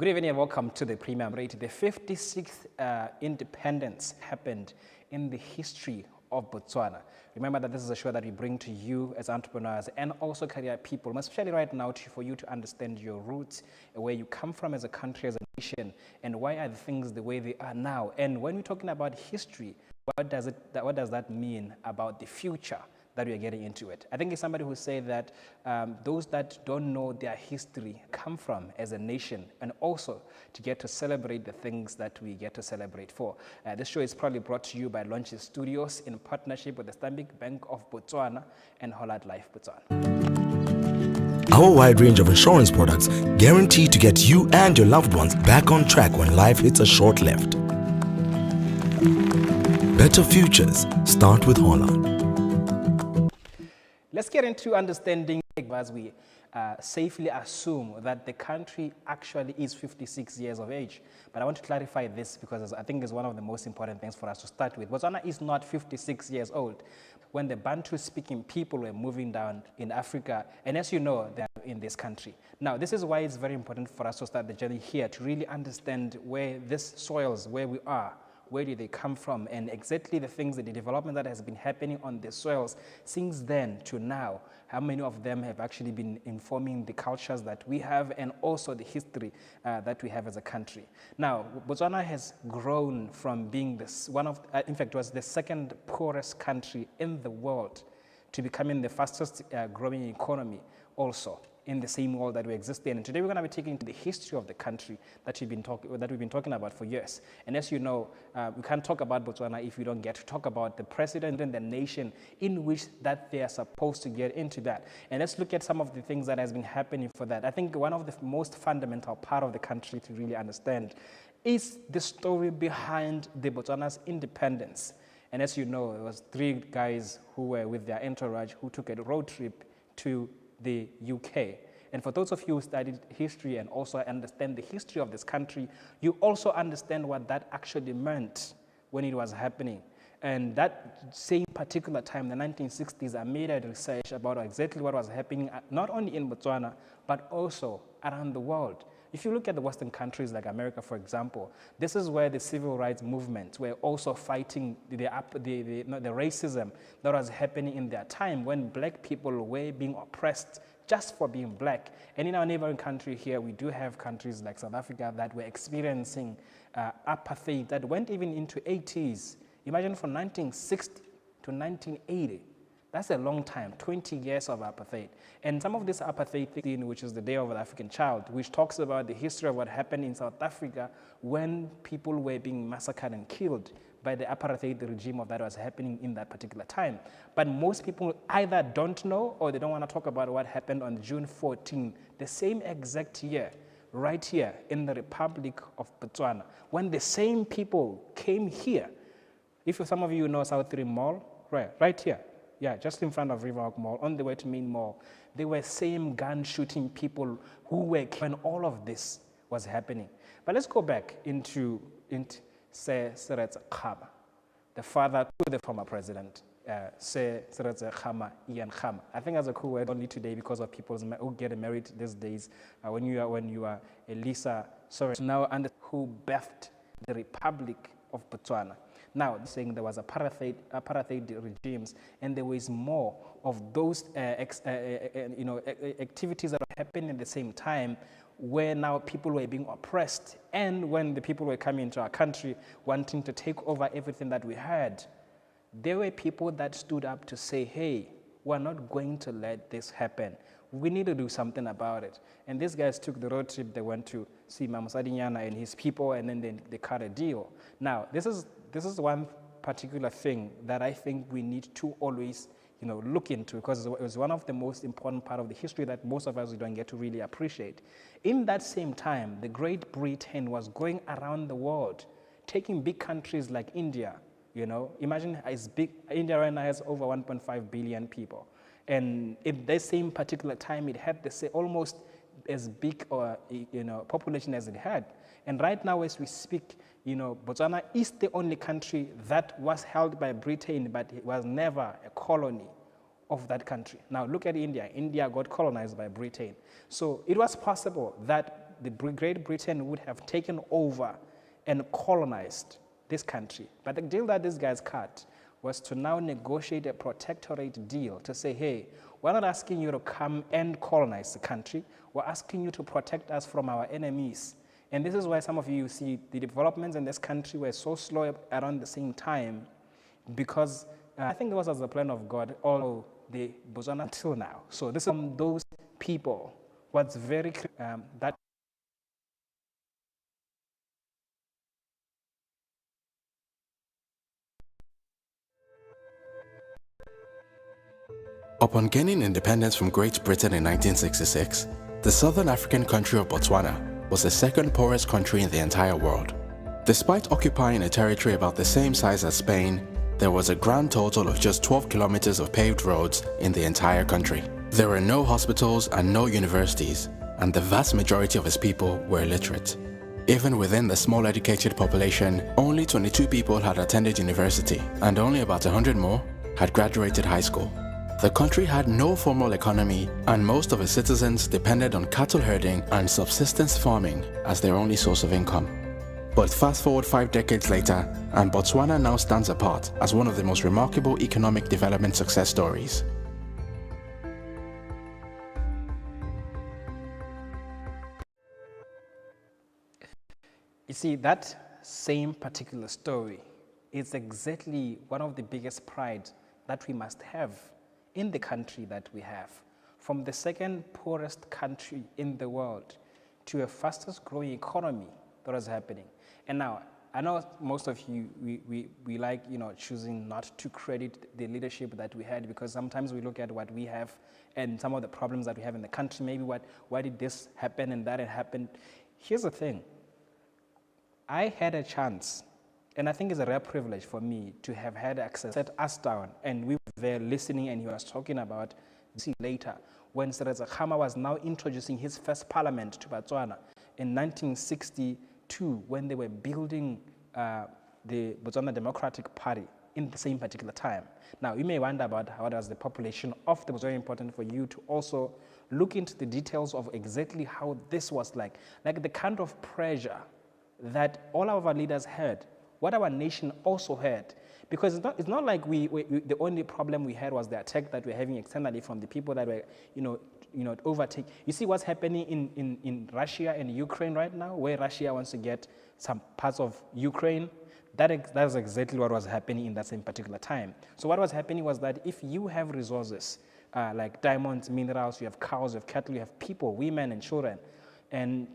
Good evening and welcome to the Premium Rate. The 56th independence happened in the history of Botswana. Remember that this is a show that we bring to you as entrepreneurs and also career people, especially right now for you to understand your roots, where you come from as a country, as a nation, and why are the things the way they are now. And when we're talking about history, what does that mean about the future that we are getting into it? I think it's somebody who say that those that don't know their history come from as a nation, and also to get to celebrate the things that we get to celebrate for. This show is probably brought to you by Launches Studios in partnership with the Stanbic Bank of Botswana and Holland Life Botswana. Our wide range of insurance products guarantee to get you and your loved ones back on track when life hits a short left. Better futures start with Holland. Let's get into understanding as we safely assume that the country actually is 56 years of age. But I want to clarify this because I think it's one of the most important things for us to start with. Botswana is not 56 years old. When the Bantu-speaking people were moving down in Africa, and as you know, they're in this country. Now, this is why it's very important for us to start the journey here, to really understand where this soils, where we are, where did they come from, and exactly the things, the development that has been happening on the soils since then to now. How many of them have actually been informing the cultures that we have and also the history that we have as a country. Now, Botswana has grown from being in fact, was the second poorest country in the world to becoming the fastest growing economy also in the same world that we exist in. And today we're going to be taking the history of the country that we've been talking about for years. And as you know, we can't talk about Botswana if we don't get to talk about the president and the nation in which that they are supposed to get into that. And let's look at some of the things that has been happening for that. I think one of the most fundamental part of the country to really understand is the story behind the Botswana's independence. And as you know, it was 3 guys who were with their entourage who took a road trip to the UK. And for those of you who studied history and also understand the history of this country, you also understand what that actually meant when it was happening. And that same particular time, the 1960s, I made a research about exactly what was happening, not only in Botswana, but also around the world. If you look at the Western countries like America, for example, this is where the civil rights movement were also fighting the racism that was happening in their time when black people were being oppressed just for being black. And in our neighboring country here, we do have countries like South Africa that were experiencing apartheid that went even into 80s. Imagine from 1960 to 1980. That's a long time, 20 years of apartheid. And some of this apartheid, which is the Day of the African Child, which talks about the history of what happened in South Africa when people were being massacred and killed by the apartheid regime of that was happening in that particular time. But most people either don't know or they don't want to talk about what happened on June 14, the same exact year, right here in the Republic of Botswana, when the same people came here. If some of you know South 3 Mall, right here. Yeah, just in front of Riverwalk Mall, on the way to Main Mall, there were same gun-shooting people who were when all of this was happening. But let's go back into Seretse Khama, the father to the former president, Seretse Khama, Ian Khama. I think that's a cool word only today because of people who get married these days. When you are Elisa Soros, now and who birthed the Republic of Botswana. Now, saying there was apartheid regimes, and there was more of those activities that were happening at the same time, where now people were being oppressed, and when the people were coming into our country wanting to take over everything that we had, there were people that stood up to say, hey, we're not going to let this happen. We need to do something about it. And these guys took the road trip. They went to see Mamusadinyana and his people, and then they cut a deal. Now, this is one particular thing that I think we need to always look into, because it was one of the most important part of the history that most of us don't get to really appreciate. In that same time, the Great Britain was going around the world, taking big countries like India. Imagine as big, India right now has over 1.5 billion people. And in the same particular time, it had almost as big population as it had. And right now, as we speak, Botswana is the only country that was held by Britain, but it was never a colony of that country. Now look at India. India got colonized by Britain. So it was possible that the Great Britain would have taken over and colonized this country. But the deal that these guys cut was to now negotiate a protectorate deal to say, hey, we're not asking you to come and colonize the country. We're asking you to protect us from our enemies. And this is why some of you see the developments in this country were so slow around the same time, because I think it was as the plan of God, all the Botswana until now. So this is from those people. What's very that Upon gaining independence from Great Britain in 1966, the southern African country of Botswana was the second poorest country in the entire world. Despite occupying a territory about the same size as Spain, there was a grand total of just 12 kilometers of paved roads in the entire country. There were no hospitals and no universities, and the vast majority of its people were illiterate. Even within the small educated population, only 22 people had attended university, and only about 100 more had graduated high school. The country had no formal economy, and most of its citizens depended on cattle herding and subsistence farming as their only source of income. But fast forward 5 decades later, and Botswana now stands apart as one of the most remarkable economic development success stories. You see, that same particular story is exactly one of the biggest pride that we must have in the country that we have. From the second poorest country in the world to a fastest growing economy that is happening. And now, I know most of you, we like, choosing not to credit the leadership that we had, because sometimes we look at what we have and some of the problems that we have in the country, maybe why did this happen and that had happened. Here's the thing. I had a chance, and I think it's a rare privilege for me to have had access, set us down, and we were there listening, and he was talking about, see later, when Seretse Khama was now introducing his first parliament to Botswana in 1962, when they were building the Botswana Democratic Party in the same particular time. Now, you may wonder about how does the population of the, it was very important for you to also look into the details of exactly how this was like the kind of pressure that all of our leaders had, what our nation also had. Because it's not like the only problem we had was the attack that we're having externally from the people that were, overtake. You see what's happening in Russia and Ukraine right now, where Russia wants to get some parts of Ukraine. That's exactly what was happening in that same particular time. So what was happening was that if you have resources like diamonds, minerals, you have cows, you have cattle, you have people, women and children, and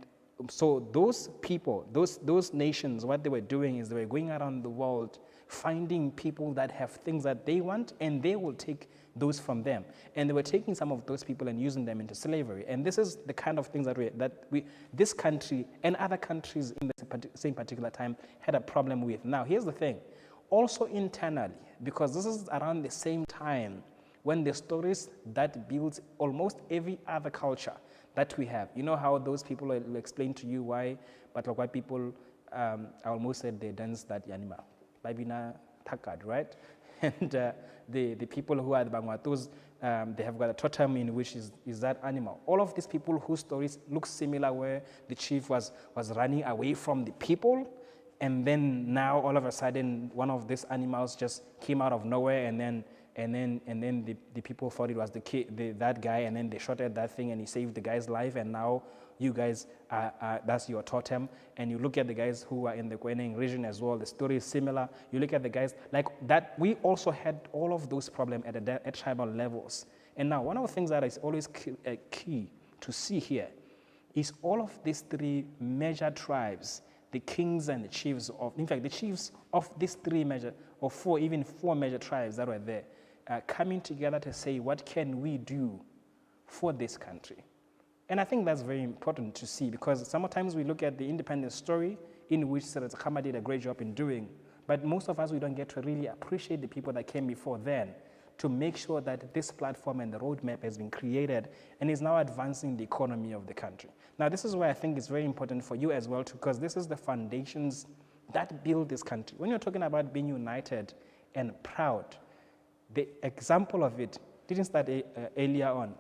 so those people, those nations, what they were doing is they were going around the world finding people that have things that they want, and they will take those from them. And they were taking some of those people and using them into slavery. And this is the kind of things that this country and other countries in the same particular time had a problem with. Now, here's the thing. Also internally, because this is around the same time when the stories that builds almost every other culture that we have. You know how those people will explain to you why, but like white people, I almost said they dance that animal. Babina Takad, right? And the people who are the Bangwatus, they have got a totem in which is that animal. All of these people whose stories look similar, where the chief was running away from the people, and then now all of a sudden one of these animals just came out of nowhere, and then the people thought it was that guy, and then they shot at that thing and he saved the guy's life, and now you guys, that's your totem. And you look at the guys who are in the Kweneng region as well, the story is similar. You look at the guys like that, we also had all of those problems at tribal levels. And now one of the things that is always key to see here is all of these three major tribes, the kings and the chiefs of, in fact, the chiefs of these three major, or even four major tribes that were there, coming together to say, what can we do for this country? And I think that's very important to see, because sometimes we look at the independence story in which Seretse Khama did a great job in doing, but most of us, we don't get to really appreciate the people that came before then to make sure that this platform and the roadmap has been created and is now advancing the economy of the country. Now, this is where I think it's very important for you as well, because this is the foundations that build this country. When you're talking about being united and proud, the example of it didn't start earlier on.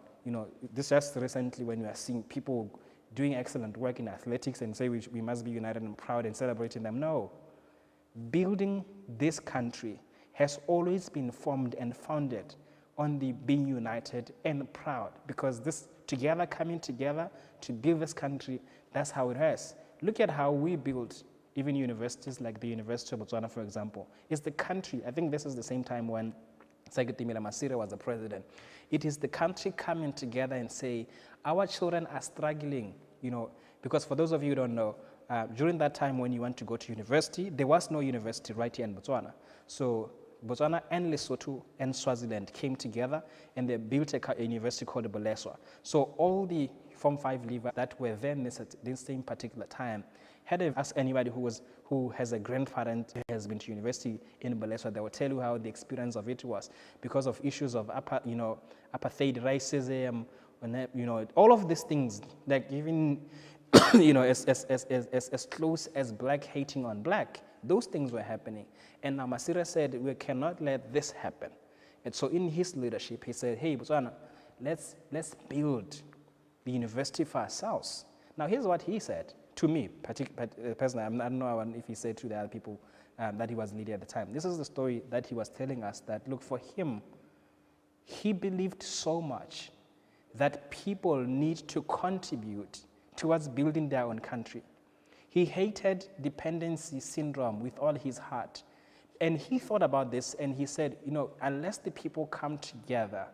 This just recently when we are seeing people doing excellent work in athletics and say we must be united and proud and celebrating them. No. Building this country has always been formed and founded on the being united and proud, because this together, coming together to build this country, that's how it has. Look at how we built even universities like the University of Botswana, for example. It's the country, I think this is the same time when Saikitimela Masire was the president. It is the country coming together and say, our children are struggling, because for those of you who don't know, during that time when you want to go to university, there was no university right here in Botswana. So Botswana and Lesotho and Swaziland came together and they built a university called Boleswa. So all the Form 5 leavers that were then at this same particular time, had to ask anybody who has a grandparent who has been to university in Boleswa, they will tell you how the experience of it was because of issues of apartheid, racism, and all of these things, like even as close as black hating on black. Those things were happening. And now Masira said, we cannot let this happen. And so in his leadership, he said, hey, Botswana, let's build the university for ourselves. Now, here's what he said to me, personally. I don't know if he said to the other people that he was leading at the time. This is the story that he was telling us that, look, for him, he believed so much that people need to contribute towards building their own country. He hated dependency syndrome with all his heart. And he thought about this and he said, unless the people come together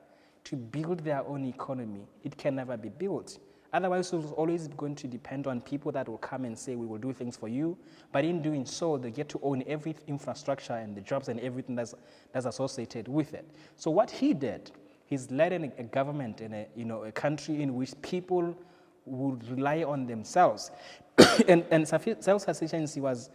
to build their own economy, it can never be built. Otherwise, it's always going to depend on people that will come and say, we will do things for you. But in doing so, they get to own every infrastructure and the jobs and everything that's associated with it. So what he did, he's led a government in a country in which people would rely on themselves. and self-sufficiency was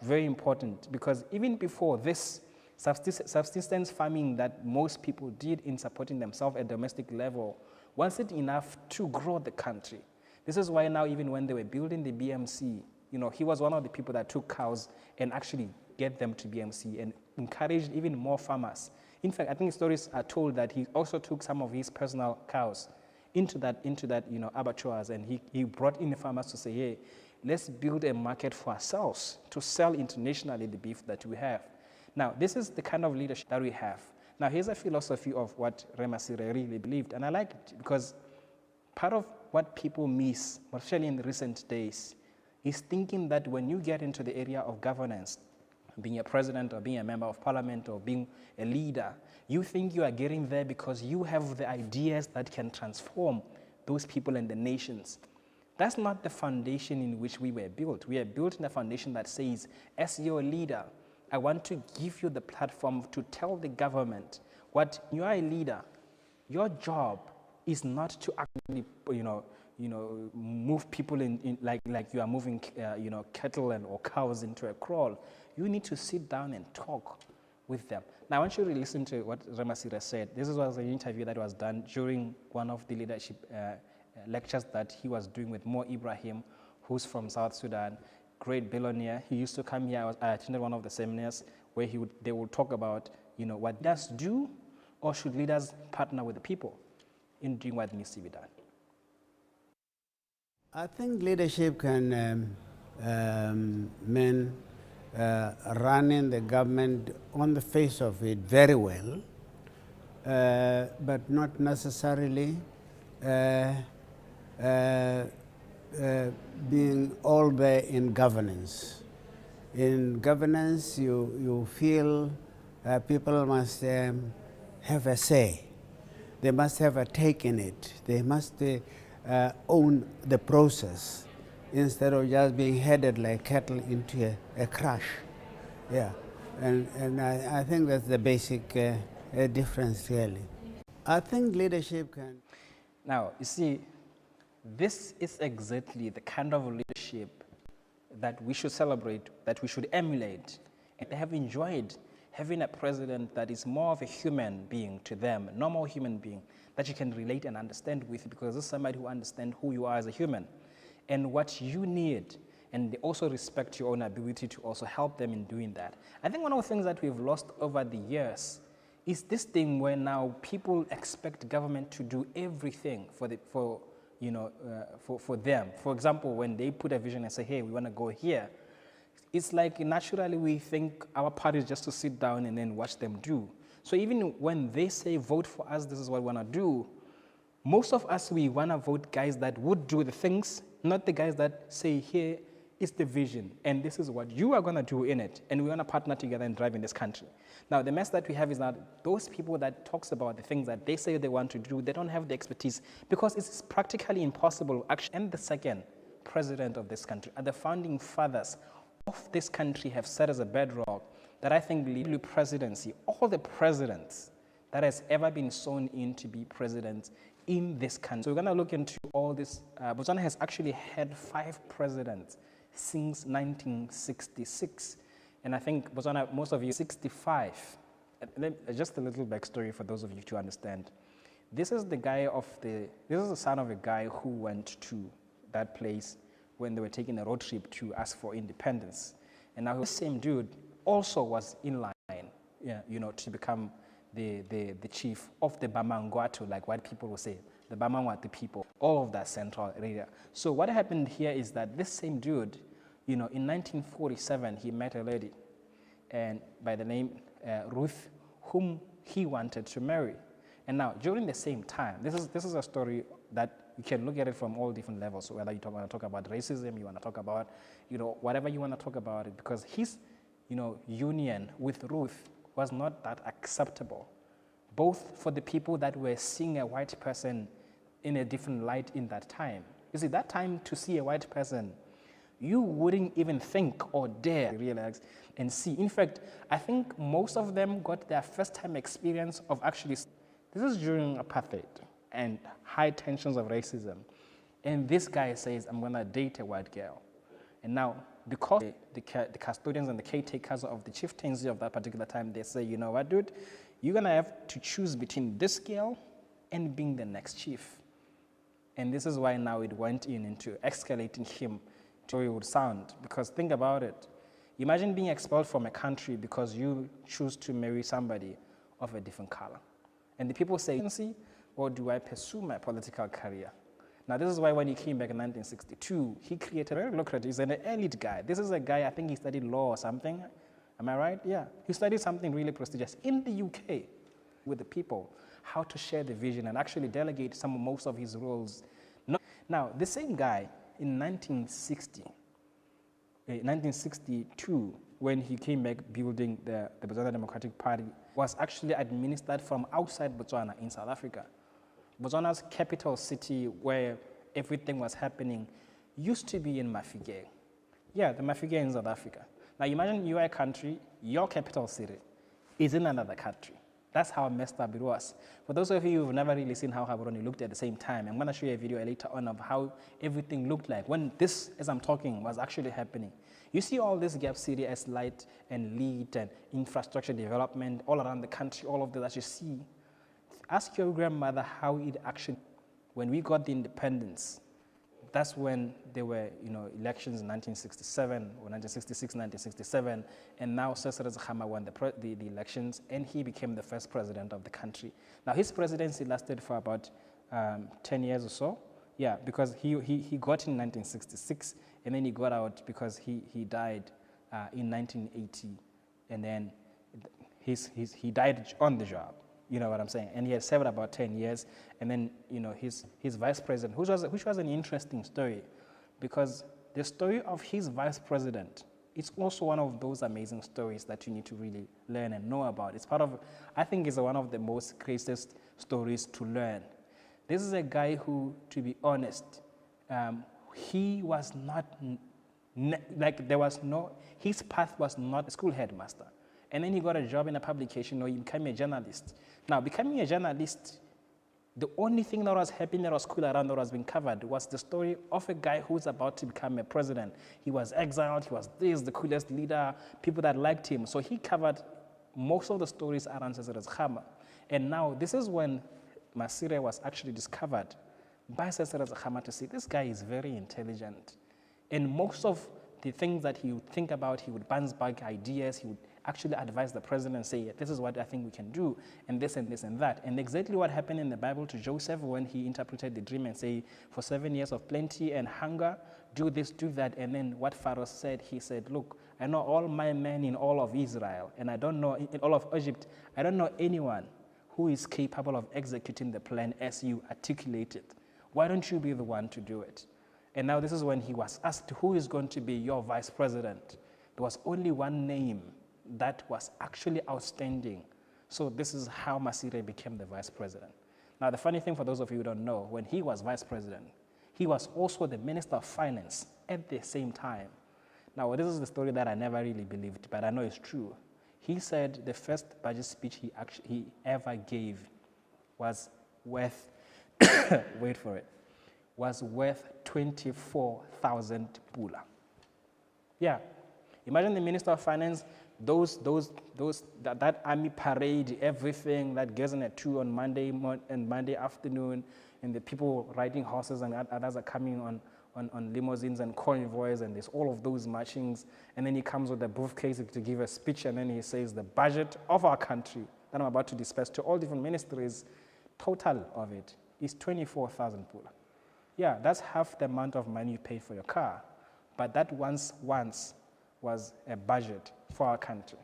very important, because even before this, subsistence farming that most people did in supporting themselves at domestic level wasn't enough to grow the country. This is why now, even when they were building the BMC, he was one of the people that took cows and actually get them to BMC and encouraged even more farmers. In fact, I think stories are told that he also took some of his personal cows into that abattoirs, and he brought in the farmers to say, hey, let's build a market for ourselves to sell internationally the beef that we have. Now, this is the kind of leadership that we have. Now, here's a philosophy of what Remasire really believed, and I like it because part of what people miss, especially in the recent days, is thinking that when you get into the area of governance, being a president or being a member of parliament or being a leader, you think you are getting there because you have the ideas that can transform those people and the nations. That's not the foundation in which we were built. We are built in a foundation that says, as your leader, I want to give you the platform to tell the government what you are a leader. Your job is not to actually, move people in like you are moving, cattle or cows into a kraal. You need to sit down and talk with them. Now, I want you to listen to what Remasire said. This was an interview that was done during one of the leadership lectures that he was doing with Mo Ibrahim, who's from South Sudan, great billionaire. He used to come here. I attended one of the seminars where they would talk about, what leaders do, or should leaders partner with the people in doing what needs to be done? I think leadership can mean running the government on the face of it very well, but not necessarily being all there in governance. In governance, you feel people must have a say. They must have a take in it. They must own the process instead of just being headed like cattle into a crash. Yeah, and I think that's the basic difference, really. I think leadership can... Now, you see, this is exactly the kind of leadership that we should celebrate, that we should emulate. And they have enjoyed having a president that is more of a human being to them, a normal human being, that you can relate and understand with, because this is somebody who understands who you are as a human and what you need, and they also respect your own ability to also help them in doing that. I think one of the things that we've lost over the years is this thing where now people expect government to do everything for for them. For example, when they put a vision and say, hey, we want to go here, it's like naturally we think our part is just to sit down and then watch them do. So even when they say, vote for us, this is what we want to do, most of us, we want to vote guys that would do the things, not the guys that say, here is the vision, and this is what you are going to do in it, and we want to partner together and drive in this country. Now, the mess that we have is that those people that talks about the things that they say they want to do, they don't have the expertise, because it's practically impossible. Actually, and the second president of this country, and the founding fathers of this country have set as a bedrock that I think the presidency, all the presidents that has ever been sworn in to be presidents in this country. So we're going to look into all this. Botswana has actually had 5 presidents since 1966. And I think Botswana, most of you, 65. Just a little backstory for those of you to understand. This is the son of a guy who went to that place when they were taking a road trip to ask for independence. And now the same dude also was in line, to become the chief of the Bamangwatu, like white people will say, the Bamangwatu people, all of that central area. So what happened here is that this same dude, in 1947, he met a lady and by the name Ruth, whom he wanted to marry. And now, during the same time, this is a story that you can look at it from all different levels. So whether you want to talk about racism, you want to talk about, whatever you want to talk about it, because his, union with Ruth was not that acceptable, both for the people that were seeing a white person in a different light in that time. You see, that time to see a white person, you wouldn't even think or dare realize and see. In fact, I think most of them got their first time experience of actually, this is during apartheid and high tensions of racism. And this guy says, I'm gonna date a white girl. And now, because the custodians and the caretakers of the chieftaincy of that particular time, they say, you know what, dude, you're gonna have to choose between this girl and being the next chief. And this is why now it went into escalating him to how it would sound. Because think about it. Imagine being expelled from a country because you choose to marry somebody of a different color. And the people say, or do I pursue my political career? Now, this is why when he came back in 1962, he created a very lucrative, he's an elite guy. This is a guy, I think he studied law or something. Am I right? Yeah. He studied something really prestigious in the UK with the people, how to share the vision and actually delegate most of his roles. Now, the same guy in 1962, when he came back building the Botswana Democratic Party, was actually administered from outside Botswana in South Africa. Botswana's capital city, where everything was happening, used to be in Mafeking. Yeah, the Mafeking in South Africa. Now imagine you are a country, your capital city is in another country. That's how messed up it was. For those of you who've never really seen how Gaborone looked at the same time, I'm going to show you a video later on of how everything looked like when this, as I'm talking, was actually happening. You see all this gap city as light and lead and infrastructure development all around the country, all of that you see. Ask your grandmother how it actually, when we got the independence, that's when there were, elections in 1967 or 1966, 1967, and now Cecil Zahama won the elections, and he became the first president of the country. Now, his presidency lasted for about 10 years or so, yeah, because he got in 1966, and then he got out because he died in 1980, and then he died on the job. You know what I'm saying? And he had served about 10 years. And then, his vice president, which was an interesting story, because the story of his vice president, it's also one of those amazing stories that you need to really learn and know about. It's I think it's one of the most craziest stories to learn. This is a guy who, to be honest, he was not, his path was not a school headmaster. And then he got a job in a publication, or he became a journalist. Now, becoming a journalist, the only thing that was happening that was cool around that was being covered was the story of a guy who's about to become a president. He was exiled, he was the coolest leader, people that liked him. So he covered most of the stories around Cecil Zahama. And now, this is when Masire was actually discovered by Cecil Zahama to see this guy is very intelligent. And most of the things that he would think about, he would bounce back ideas, he would actually advise the president and say, this is what I think we can do, and this and this and that. And exactly what happened in the Bible to Joseph when he interpreted the dream and say, for 7 years of plenty and hunger, do this, do that. And then what Pharaoh said, he said, look, I know all my men in all of Israel, and I don't know, in all of Egypt, I don't know anyone who is capable of executing the plan as you articulated. Why don't you be the one to do it? And now this is when he was asked, who is going to be your vice president? There was only one name that was actually outstanding. So this is how Masire became the vice president. Now the funny thing for those of you who don't know, when he was vice president, he was also the minister of finance at the same time. Now this is the story that I never really believed, but I know it's true. He said the first budget speech he ever gave was worth, wait for it, was worth 24,000 pula. Yeah, imagine the Minister of Finance, that army parade, everything that goes in at 2 on Monday afternoon, and the people riding horses and others are coming on limousines and convoys, and there's all of those marchings, and then he comes with a briefcase to give a speech, and then he says the budget of our country that I'm about to disperse to all different ministries, total of it is 24,000 pula. Yeah, that's half the amount of money you pay for your car, but that once was a budget for our country.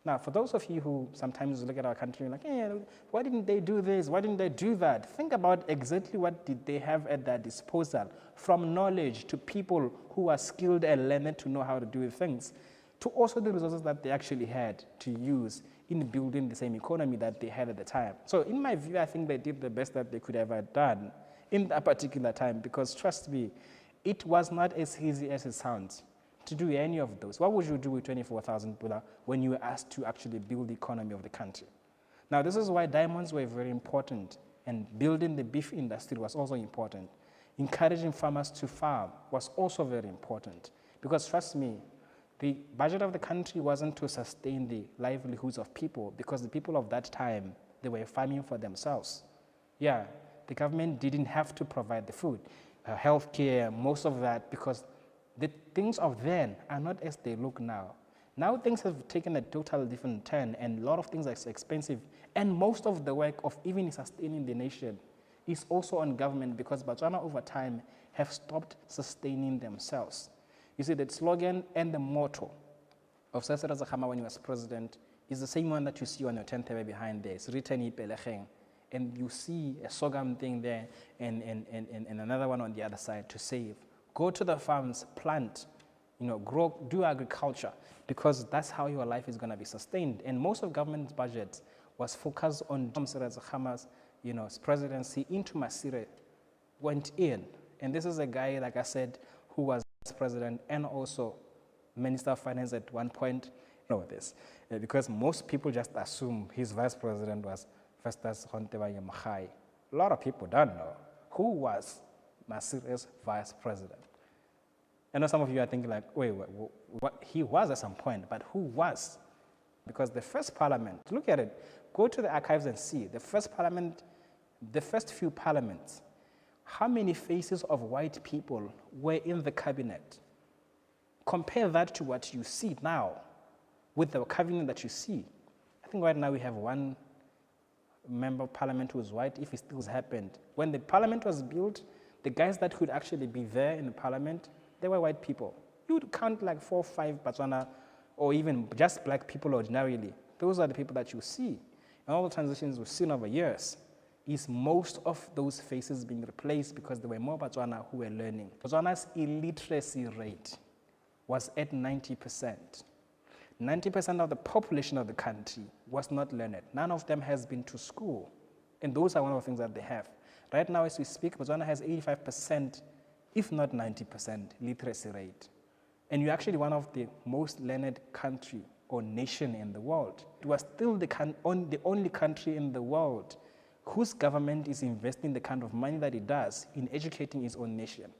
Now, for those of you who sometimes look at our country and like, hey, why didn't they do this? Why didn't they do that? Think about exactly what did they have at their disposal, from knowledge to people who are skilled and learned to know how to do things, to also the resources that they actually had to use in building the same economy that they had at the time. So in my view, I think they did the best that they could have ever done in that particular time, because trust me, it was not as easy as it sounds to do any of those. What would you do with 24,000 pula when you were asked to actually build the economy of the country? Now, this is why diamonds were very important, and building the beef industry was also important. Encouraging farmers to farm was also very important, because trust me, the budget of the country wasn't to sustain the livelihoods of people, because the people of that time, they were farming for themselves. Yeah, the government didn't have to provide the food, healthcare, most of that, because the things of then are not as they look now. Now things have taken a totally different turn, and a lot of things are expensive, and most of the work of even sustaining the nation is also on government, because Botswana over time have stopped sustaining themselves. You see, the slogan and the motto of Sasira Zakhama when he was president is the same one that you see on your 10th behind there. It's written in, and you see a sorghum thing there and another one on the other side to save. Go to the farms, plant, grow, do agriculture, because that's how your life is going to be sustained. And most of government's budget was focused on Sasira Zakhama's, presidency into Masire went in. And this is a guy, like I said, who was president and also Minister of Finance at one point. Know this, because most people just assume his vice president was Festus Honteba Yamachai. A lot of people don't know who was Masire's vice president. I know some of you are thinking like, wait, what? He was at some point, but who was? Because the first parliament, look at it, go to the archives and see, the first parliament, the first few parliaments, how many faces of white people were in the cabinet? Compare that to what you see now with the cabinet that you see. I think right now we have one member of parliament who is white, if it still has happened. When the parliament was built, the guys that could actually be there in the parliament, they were white people. You would count like 4 or 5 Botswana, or even just black people ordinarily. Those are the people that you see. And all the transitions we've seen over years is most of those faces being replaced because there were more Botswana who were learning. Botswana's illiteracy rate was at 90%. 90% of the population of the country was not learned. None of them has been to school. And those are one of the things that they have. Right now, as we speak, Botswana has 85%, if not 90%, literacy rate. And you're actually one of the most learned country or nation in the world. It was still the only country in the world whose government is investing the kind of money that it does in educating its own nation.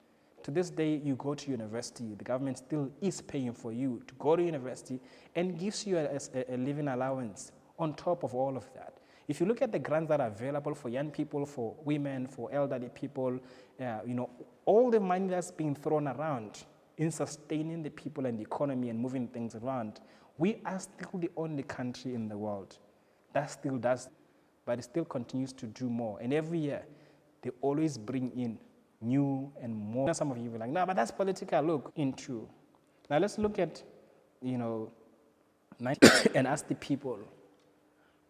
To this day, you go to university, the government still is paying for you to go to university and gives you a living allowance on top of all of that. If you look at the grants that are available for young people, for women, for elderly people, all the money that's being thrown around in sustaining the people and the economy and moving things around We are still the only country in the world that still does, but it still continues to do more. And every year, they always bring in new and more. Some of you will be like, no, but that's political. Look into. Now let's look at, and ask the people,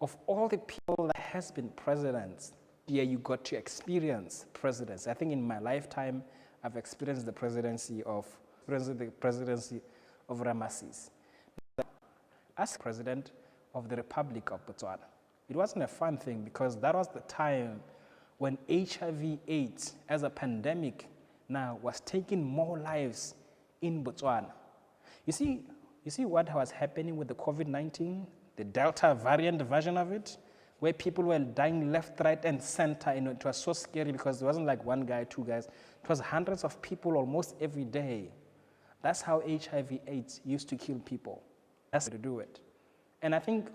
of all the people that has been presidents, yeah, you got to experience presidents. I think in my lifetime, I've experienced the presidency of Ramesses. As president of the Republic of Botswana, it wasn't a fun thing because that was the time when HIV/AIDS as a pandemic now was taking more lives in Botswana. You see what was happening with the COVID-19, the Delta variant version of it, where people were dying left, right, and center. It was so scary because it wasn't like one guy, two guys. It was hundreds of people almost every day. That's how HIV/AIDS used to kill people. That's how to do it. And I think